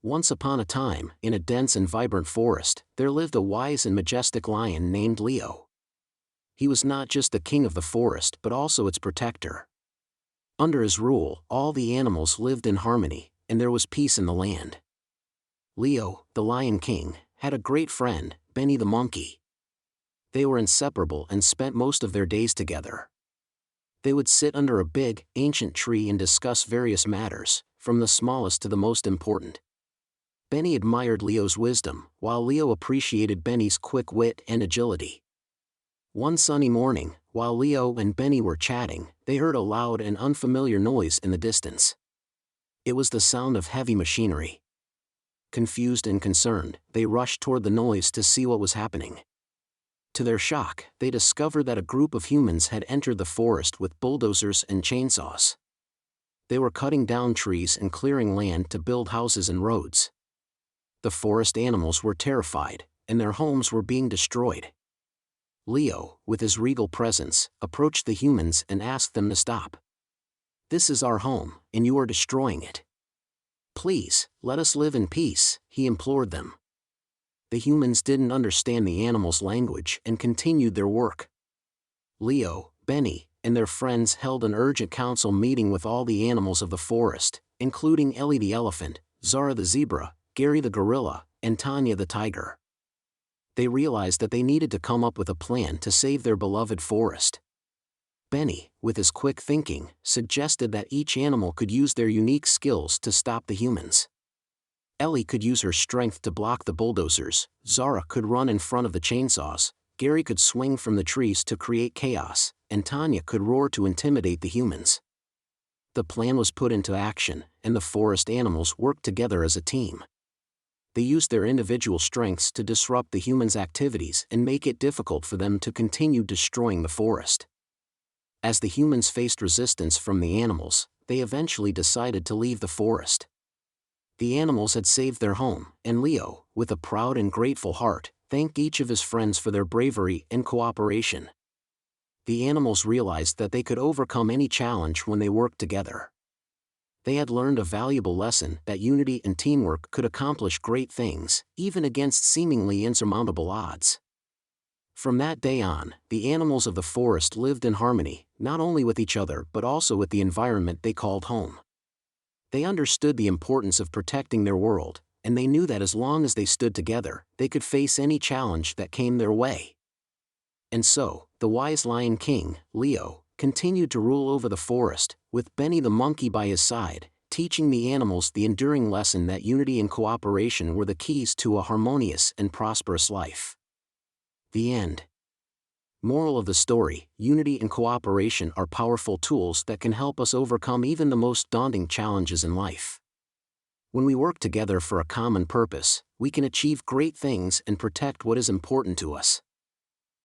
Once upon a time, in a dense and vibrant forest, there lived a wise and majestic lion named Leo. He was not just the king of the forest but also its protector. Under his rule, all the animals lived in harmony, and there was peace in the land. Leo, the Lion King, had a great friend, Benny the monkey. They were inseparable and spent most of their days together. They would sit under a big, ancient tree and discuss various matters, from the smallest to the most important. Benny admired Leo's wisdom, while Leo appreciated Benny's quick wit and agility. One sunny morning, while Leo and Benny were chatting, they heard a loud and unfamiliar noise in the distance. It was the sound of heavy machinery. Confused and concerned, they rushed toward the noise to see what was happening. To their shock, they discovered that a group of humans had entered the forest with bulldozers and chainsaws. They were cutting down trees and clearing land to build houses and roads. The forest animals were terrified, and their homes were being destroyed. Leo, with his regal presence, approached the humans and asked them to stop. "This is our home, and you are destroying it. Please, let us live in peace," he implored them. The humans didn't understand the animals' language and continued their work. Leo, Benny, and their friends held an urgent council meeting with all the animals of the forest, including Ellie the elephant, Zara the zebra, Gary the gorilla, and Tanya the tiger. They realized that they needed to come up with a plan to save their beloved forest. Benny, with his quick thinking, suggested that each animal could use their unique skills to stop the humans. Ellie could use her strength to block the bulldozers, Zara could run in front of the chainsaws, Gary could swing from the trees to create chaos, and Tanya could roar to intimidate the humans. The plan was put into action, and the forest animals worked together as a team. They used their individual strengths to disrupt the humans' activities and make it difficult for them to continue destroying the forest. As the humans faced resistance from the animals, they eventually decided to leave the forest. The animals had saved their home, and Leo, with a proud and grateful heart, thanked each of his friends for their bravery and cooperation. The animals realized that they could overcome any challenge when they worked together. They had learned a valuable lesson that unity and teamwork could accomplish great things, even against seemingly insurmountable odds. From that day on, the animals of the forest lived in harmony, not only with each other but also with the environment they called home. They understood the importance of protecting their world, and they knew that as long as they stood together, they could face any challenge that came their way. And so, the wise Lion King, Leo, continued to rule over the forest, with Benny the monkey by his side, teaching the animals the enduring lesson that unity and cooperation were the keys to a harmonious and prosperous life. The end. Moral of the story: unity and cooperation are powerful tools that can help us overcome even the most daunting challenges in life. When we work together for a common purpose, we can achieve great things and protect what is important to us.